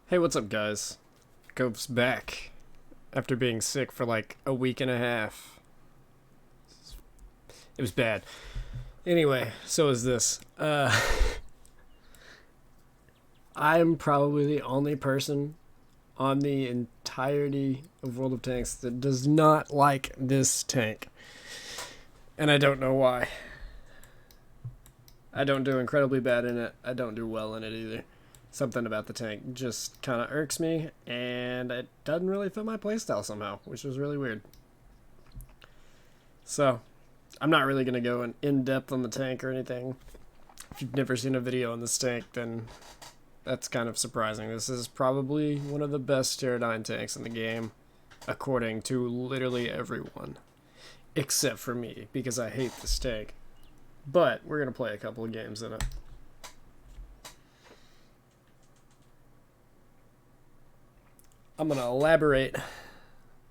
Hey, what's up, guys? Cove's back after being sick for like a week and a half. It was bad. Anyway, so is this. I'm probably the only person on the entirety of World of Tanks that does not like this tank. And I don't know why. I don't do incredibly bad in it. I don't do well in it either. Something about the tank just kind of irks me, and it doesn't really fit my playstyle somehow, which is really weird. So, I'm not really going to go in depth on the tank or anything. If you've never seen a video on this tank, then that's kind of surprising. This is probably one of the best Pterodine tanks in the game, according to literally everyone. Except for me, because I hate this tank. But, we're going to play a couple of games in it. I'm going to elaborate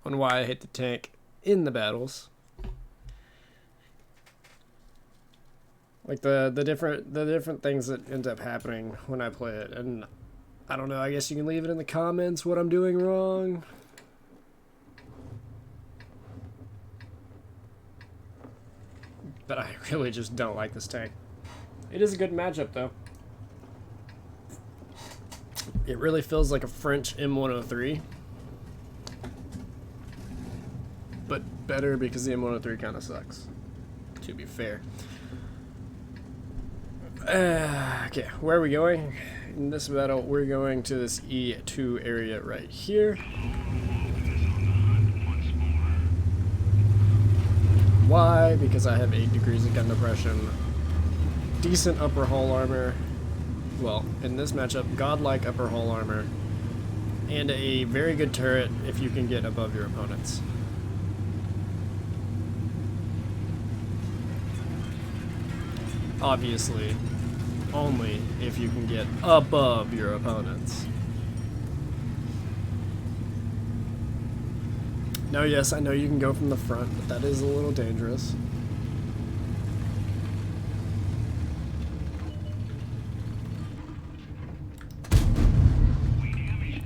on why I hate the tank in the battles. Like the different things that end up happening when I play it. And I don't know, I guess you can leave it in the comments what I'm doing wrong. But I really just don't like this tank. It is a good matchup though. It really feels like a French M103. But better because the M103 kind of sucks, to be fair. Okay, where are we going? In this battle, we're going to this E2 area right here. Why? Because I have 8 degrees of gun depression, decent upper hull armor, well, in this matchup, godlike upper hull armor, and a very good turret if you can get above your opponents. Obviously, only if you can get above your opponents. Now, yes, I know you can go from the front, but that is a little dangerous.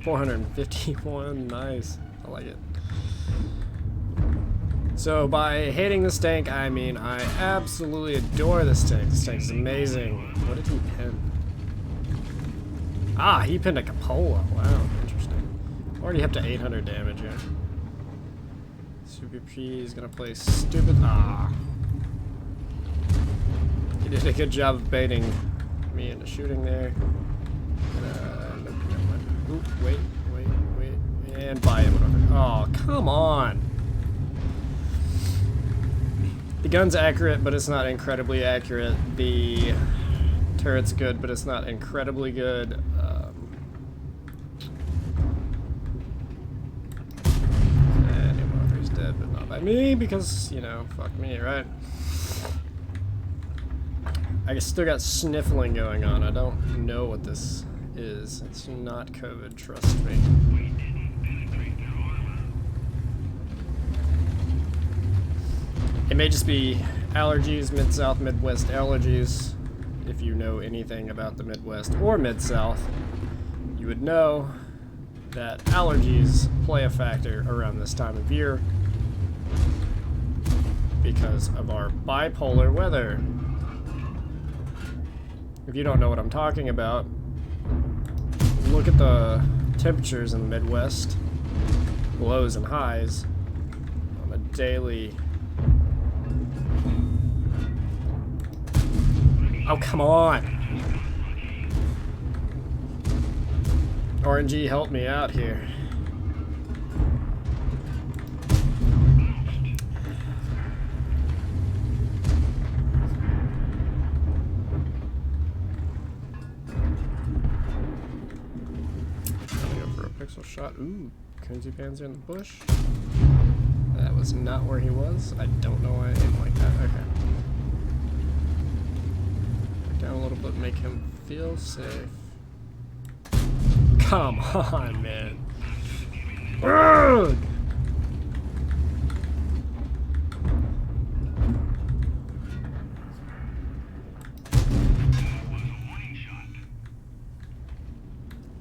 $451, nice. I like it. So by hating this tank, I mean I absolutely adore this tank. This tank is amazing. What did he pin? Ah, he pinned a Capola. Wow, interesting. Already up to 800 damage here. Super P is gonna play stupid. Ah. He did a good job of baiting me into shooting there. Ooh, wait. And buy him over. Oh, come on. The gun's accurate, but it's not incredibly accurate. The turret's good, but it's not incredibly good. He's dead, but not by me, because, you know, fuck me, right? I still got sniffling going on. I don't know what this is. It's not COVID, trust me. It may just be allergies, Mid-South, Midwest allergies. If you know anything about the Midwest or Mid-South, you would know that allergies play a factor around this time of year because of our bipolar weather. If you don't know what I'm talking about, look at the temperatures in the Midwest, lows and highs, on a daily. Oh, come on! RNG, help me out here. Gonna go for a pixel shot. Ooh, Kunzi Panzer in the bush. That was not where he was. I don't know why I aim like that. Okay. Down a little bit, make him feel safe. Come on, man. Ugh!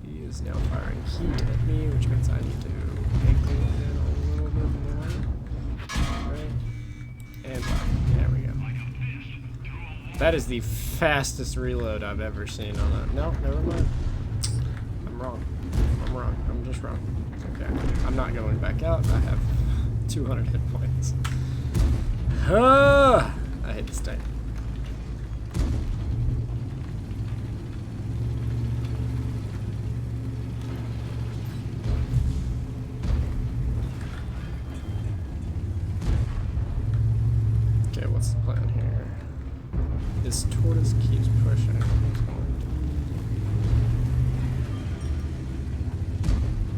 He is now firing heat at me, which means I need to angle in a little bit more. Right. And there we go. That is the fastest reload I've ever seen on that. No, never mind. I'm wrong. I'm just wrong. Okay. I'm not going back out. I have 200 hit points. I hate this tank. Okay, what's the plan here? This tortoise keeps pushing.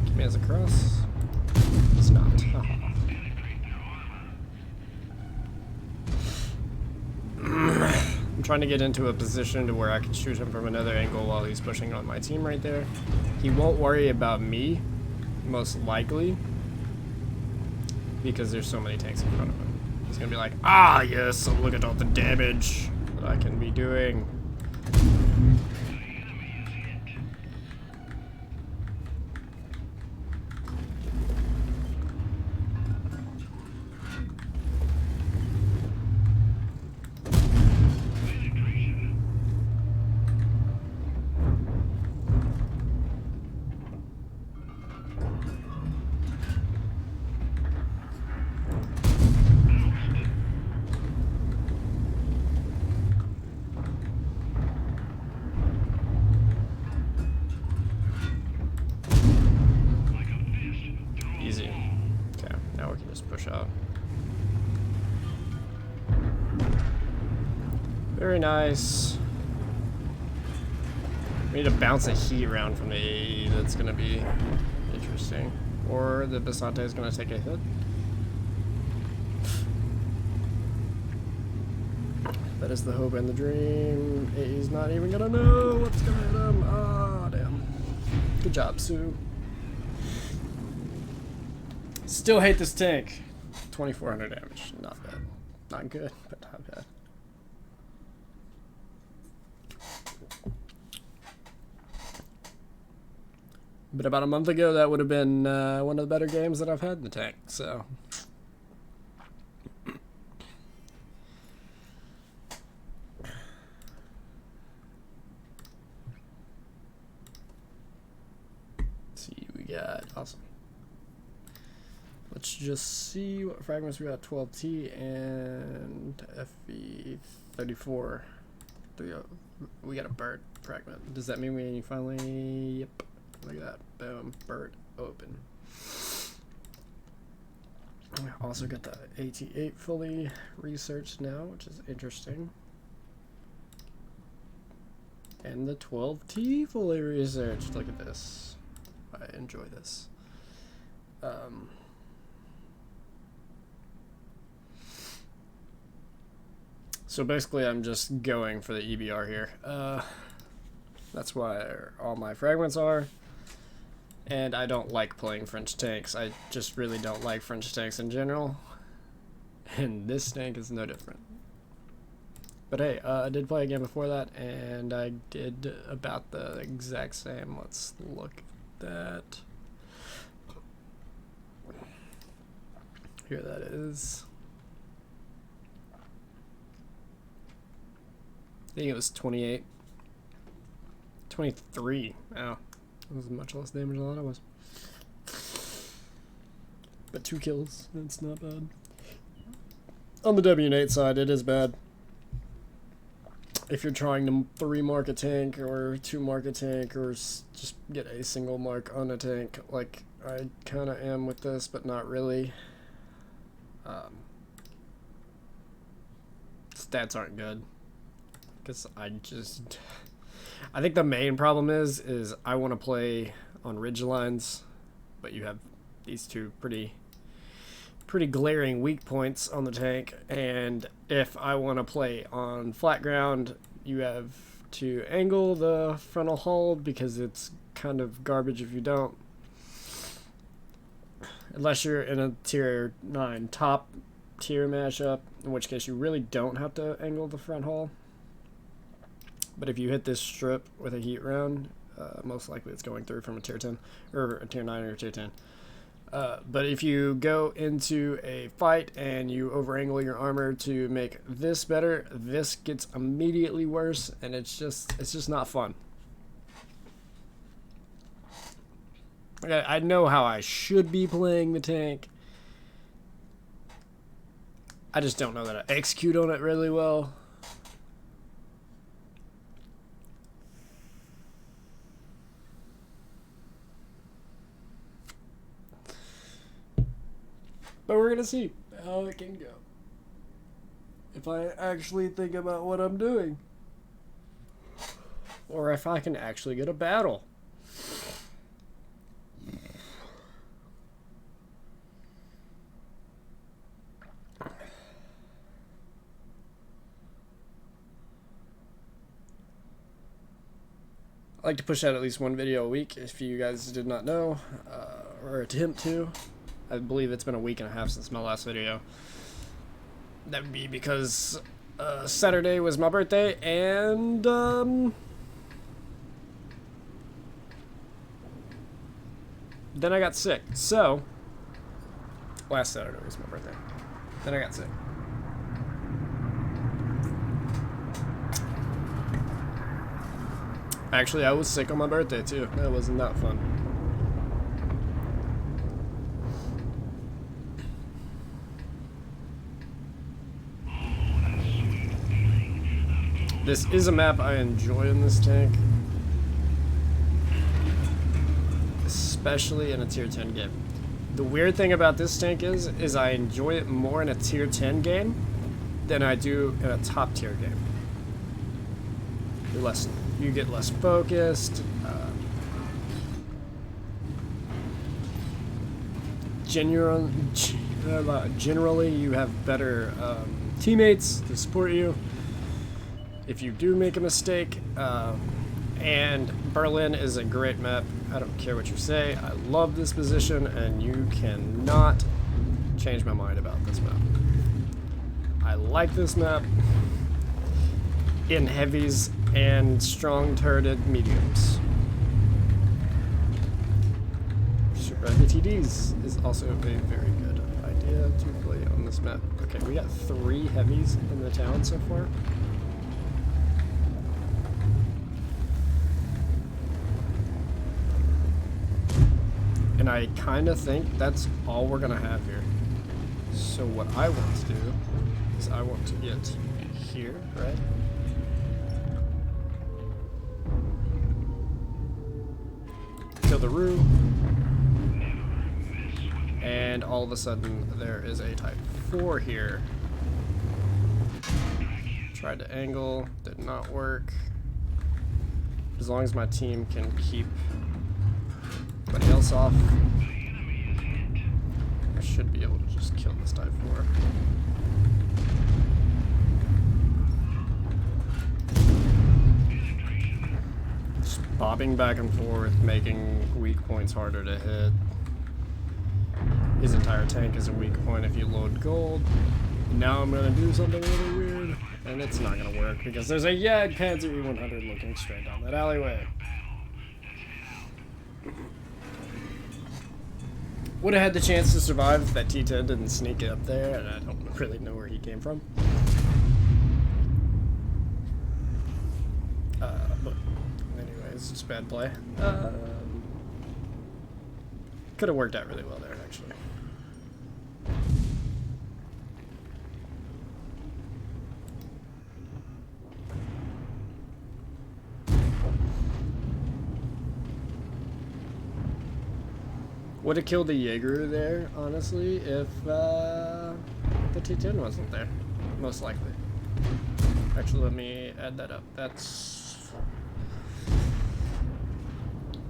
Give me as a cross. It's not. I'm trying to get into a position to where I can shoot him from another angle while he's pushing on my team right there. He won't worry about me, most likely, because there's so many tanks in front of him. He's gonna be like, ah, yes, look at all the damage that I can be doing. Easy. Okay, now we can just push out. Very nice. We need to bounce a heat round from the AE. That's going to be interesting. Or the Basante is going to take a hit. That is the hope and the dream. AE's not even going to know what's going to hit him. Ah, damn. Good job, Sue. Still hate this tank. 2,400 damage. Not bad. Not good, but not bad. But about a month ago, that would have been one of the better games that I've had in the tank, so. Let's see, we got, awesome. Let's just see what fragments we got. 12T and FV34. We got a bird fragment. Does that mean we finally, yep. Look at that. Boom. Bird open. I also got the AT8 fully researched now, which is interesting. And the 12T fully researched. Look at this. I enjoy this. So basically I'm just going for the EBR here. That's why all my fragments are. And I don't like playing French tanks. I just really don't like French tanks in general. And this tank is no different. But hey, I did play a game before that, and I did about the exact same. Let's look at that. Here that is. I think it was 28. 23. Ow. That was much less damage than I thought it was. But 2 kills. That's not bad. On the W8 side, it is bad. If you're trying to 3 mark a tank or 2 mark a tank or just get a single mark on a tank, like I kind of am with this, but not really. Stats aren't good. Because I think the main problem is I want to play on ridge lines, but you have these two pretty glaring weak points on the tank, and if I want to play on flat ground, you have to angle the frontal hull because it's kind of garbage if you don't, unless you're in a tier 9 top tier mashup, in which case you really don't have to angle the front hull. But if you hit this strip with a heat round, Most likely it's going through from a tier 10 or a tier 9 or a tier 10. But if you go into a fight and you over-angle your armor to make this better, this gets immediately worse, and it's just not fun. I know how I should be playing the tank. I just don't know that I execute on it really well. But we're gonna see how it can go. If I actually think about what I'm doing. Or if I can actually get a battle. I like to push out at least one video a week, if you guys did not know, or attempt to. I believe it's been a week and a half since my last video. That would be because Saturday was my birthday, and then I got sick. So, last Saturday was my birthday. Then I got sick. Actually, I was sick on my birthday too. That wasn't that fun. This is a map I enjoy in this tank, especially in a tier 10 game. The weird thing about this tank is I enjoy it more in a tier 10 game than I do in a top tier game. You get less focused. Generally, you have better teammates to support you if you do make a mistake. And Berlin is a great map. I don't care what you say. I love this position, and you cannot change my mind about this map. I like this map in heavies and strong-turreted mediums. Super heavy TDs is also a very good idea to play on this map. Okay, we got 3 heavies in the town so far. And I kind of think that's all we're gonna have here. So what I want to do is I want to get here, right? Kill the Roo, and all of a sudden there is a type 4 here. Tried to angle, did not work. As long as my team can keep everybody else off, I should be able to just kill this type 4. Bobbing back and forth, making weak points harder to hit. His entire tank is a weak point if you load gold. Now I'm gonna do something really weird, and it's not gonna work because there's a Yag Panzer E100 looking straight down that alleyway. Would have had the chance to survive if that T10 didn't sneak up there, and I don't really know where he came from. But anyways, just bad play. Could have worked out really well there, actually. Would have killed the Jaeger there, honestly, if the T10 wasn't there. Most likely. Actually, let me add that up. That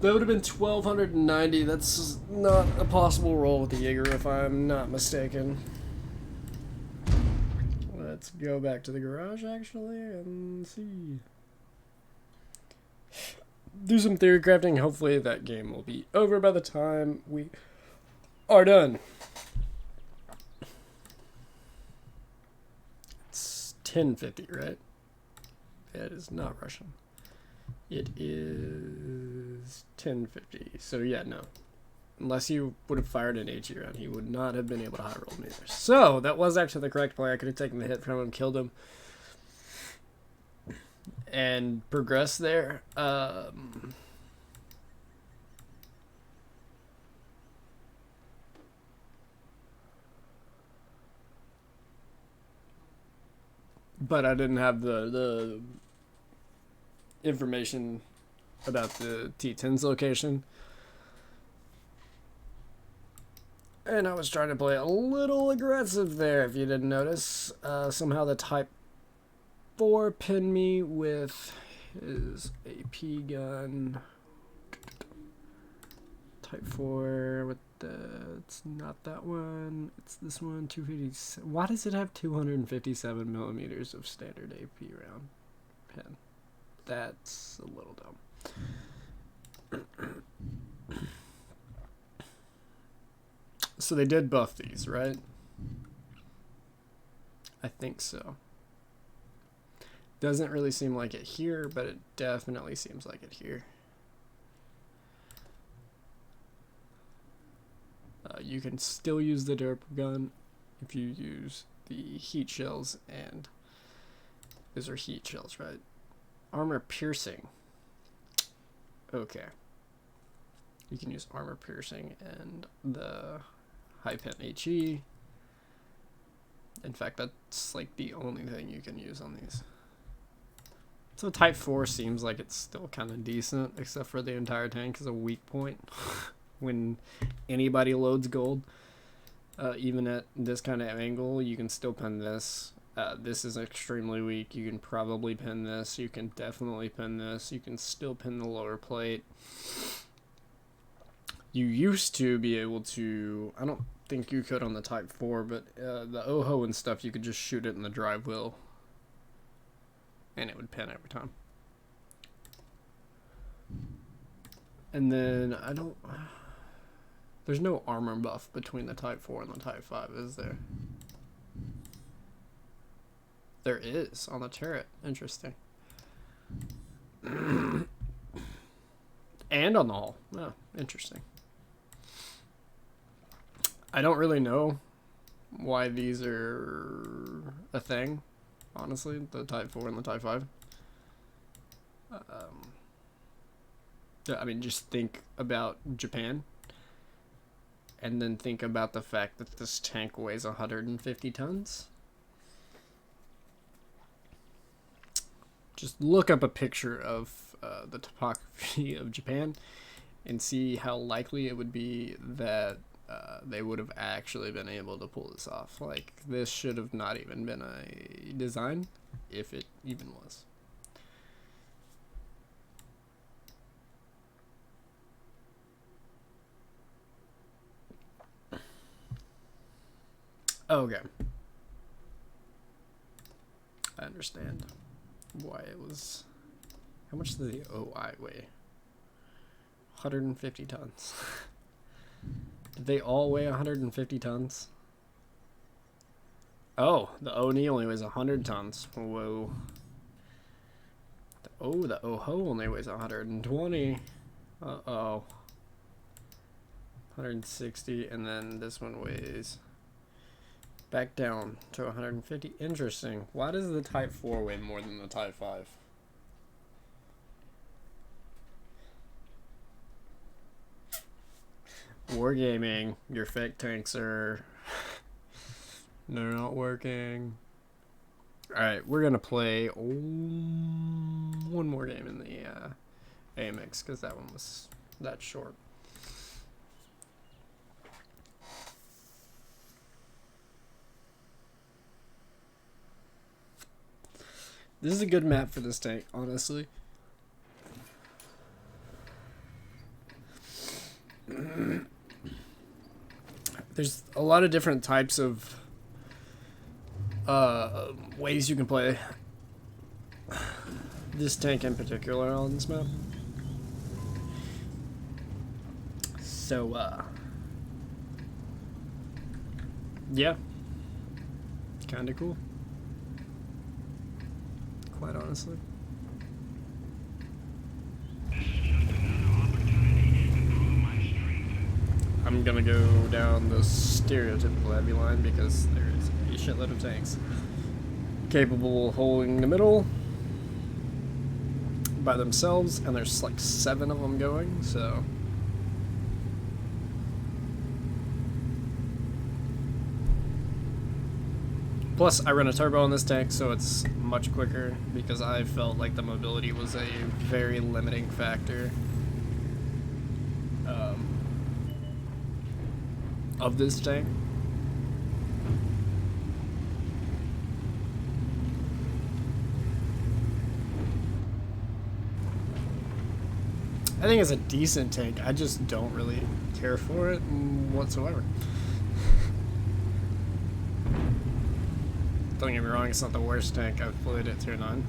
would have been 1290. That's not a possible roll with the Jaeger, if I'm not mistaken. Let's go back to the garage, actually, and see. Do some theory crafting. Hopefully that game will be over by the time we are done. It's 10:50, right? Yeah, it is not Russian. It is 1050. So yeah, no. Unless he would have fired an HE round, he would not have been able to high roll me there. So that was actually the correct play. I could have taken the hit from him, killed him, and progressed there. But I didn't have the information about the T10's location. And I was trying to play a little aggressive there, if you didn't notice. Somehow the Type 4 pinned me with his AP gun. Type 4 with the... It's not that one. It's this one, 257. Why does it have 257 millimeters of standard AP round pin? That's a little dumb. So they did buff these, right? I think so. Doesn't really seem like it here, but it definitely seems like it here. You can still use the derp gun if you use the heat shells, and those are heat shells, right? Armor piercing. Okay. You can use armor piercing and the high pen HE. In fact, that's like the only thing you can use on these. So Type 4 seems like it's still kind of decent, except for the entire tank is a weak point. When anybody loads gold, even at this kind of angle, you can still pin this. This is extremely weak. You can probably pin this. You can definitely pin this. You can still pin the lower plate. You used to be able to, I don't think you could on the Type 4, but the OHO and stuff, you could just shoot it in the drive wheel, and it would pin every time. And then, there's no armor buff between the Type 4 and the Type 5, is there? There is, on the turret. Interesting. And on the hull. Oh, interesting. I don't really know why these are a thing, honestly, the Type 4 and the Type 5. I mean, just think about Japan, and then think about the fact that this tank weighs 150 tons. Just look up a picture of the topography of Japan and see how likely it would be that they would have actually been able to pull this off. Like, this should have not even been a design, if it even was. Okay. I understand why it was... How much does the OI weigh? 150 tons. Did they all weigh 150 tons? Oh, the ONI only weighs 100 tons. Whoa. Oh, the OHO only weighs 120. Uh-oh. 160, and then this one weighs... back down to 150. Interesting. Why does the Type 4 weigh more than the Type 5? Wargaming. Your fake tanks are... they're not working. Alright, we're going to play one more game in the AMX, because that one was that short. This is a good map for this tank, honestly. There's a lot of different types of ways you can play this tank in particular on this map. So, yeah. Kinda cool. Quite honestly. I'm gonna go down the stereotypical heavy line because there is a shitload of tanks capable of holding the middle by themselves, and there's like 7 of them going, so. Plus, I run a turbo on this tank, so it's much quicker because I felt like the mobility was a very limiting factor of this tank. I think it's a decent tank. I just don't really care for it whatsoever. Don't get me wrong, it's not the worst tank I've played at tier 9.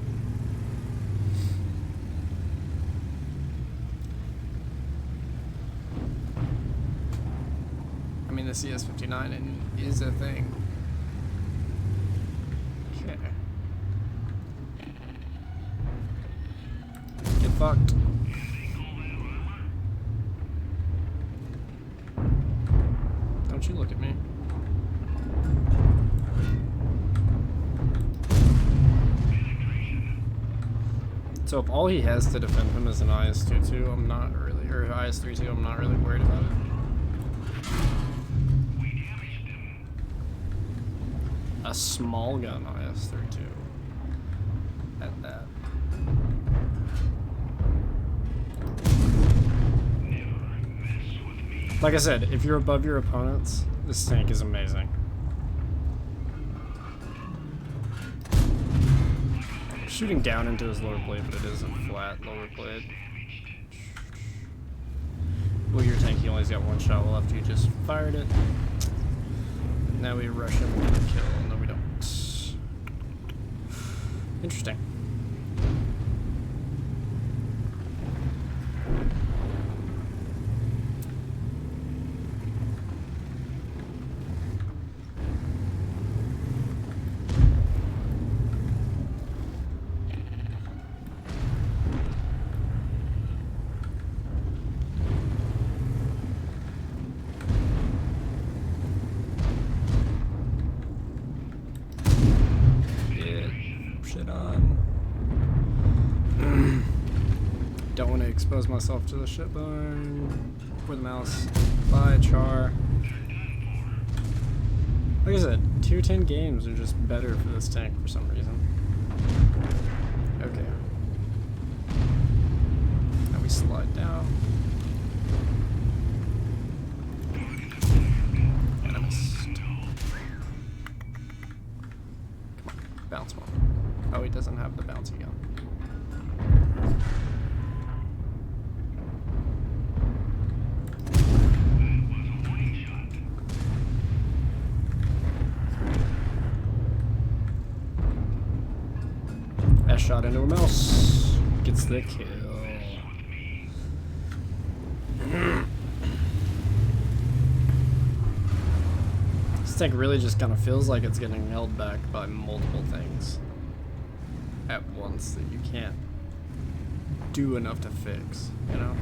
I mean, the CS59 is a thing. Okay. Get fucked. Don't you look at me. So if all he has to defend him is an IS-22, I'm not really, or IS-32, I'm not really worried about it. A small gun IS-32 at that. Like I said, if you're above your opponents, this tank is amazing. Shooting down into his lower plate, but it is a flat lower plate. Well, your tank, he only's got 1 shot left. You just fired it. Now we rush him and get a kill. No, we don't. Interesting. Don't want to expose myself to the shit burn. With the mouse. Bye, char. Like I said, tier 10 games are just better for this tank for some reason. Okay. Now we slide down. And I missed. Come on, bounce one. Oh, he doesn't have the bouncy gun. Shot into a mouse. Gets the kill. This tank really just kind of feels like it's getting held back by multiple things at once that you can't do enough to fix, you know?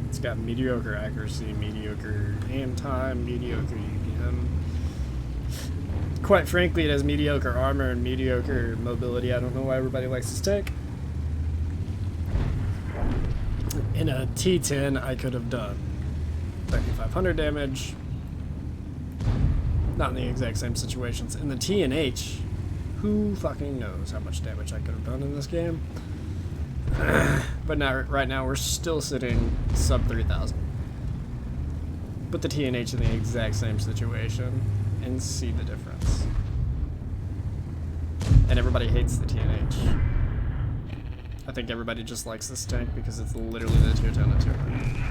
It's got mediocre accuracy, mediocre aim time, mediocre UPM. Quite frankly, it has mediocre armor and mediocre mobility. I don't know why everybody likes this tank. In a T10, I could have done 3,500 damage. Not in the exact same situations. In the T and H, who fucking knows how much damage I could have done in this game. But now, right now, we're still sitting sub 3,000. Put the T and H in the exact same situation and see the difference. And everybody hates the T and H. I think everybody just likes this tank because it's literally the tier 10 to tier 9.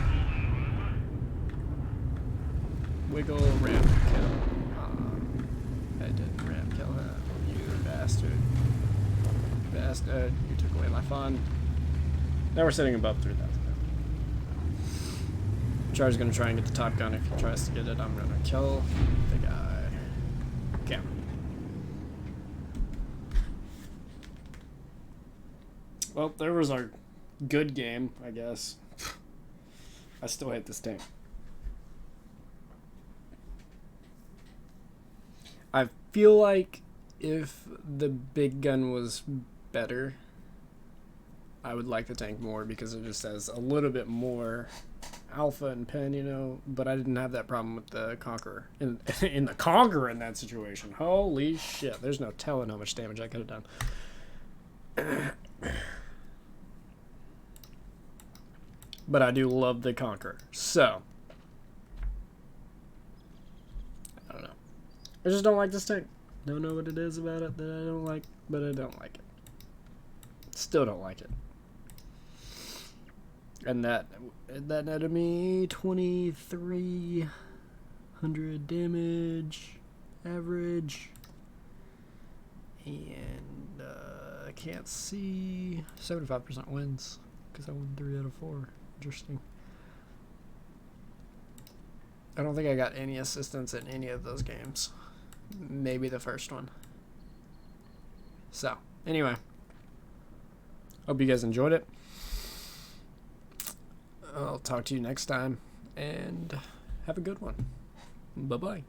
Wiggle, ramp, kill. I didn't ramp kill him, you bastard. Bastard, you took away my fun. Now we're sitting above 3,000. Char's gonna try and get the top gun. If he tries to get it, I'm gonna kill the guy. Okay. Well, there was our good game, I guess. I still hate this tank. I feel like if the big gun was better, I would like the tank more because it just has a little bit more alpha and pen, you know, but I didn't have that problem with the Conqueror. In the Conqueror in that situation, holy shit, there's no telling how much damage I could have done. But I do love the Conqueror, so I don't know. I just don't like this tank. Don't know what it is about it that I don't like, but I don't like it. Still don't like it. And that netted me 2,300 damage average, and I can't see 75% wins because I won 3 out of 4. Interesting. I don't think I got any assistance in any of those games. Maybe the first one. So, anyway. Hope you guys enjoyed it. I'll talk to you next time, and have a good one. Bye-bye.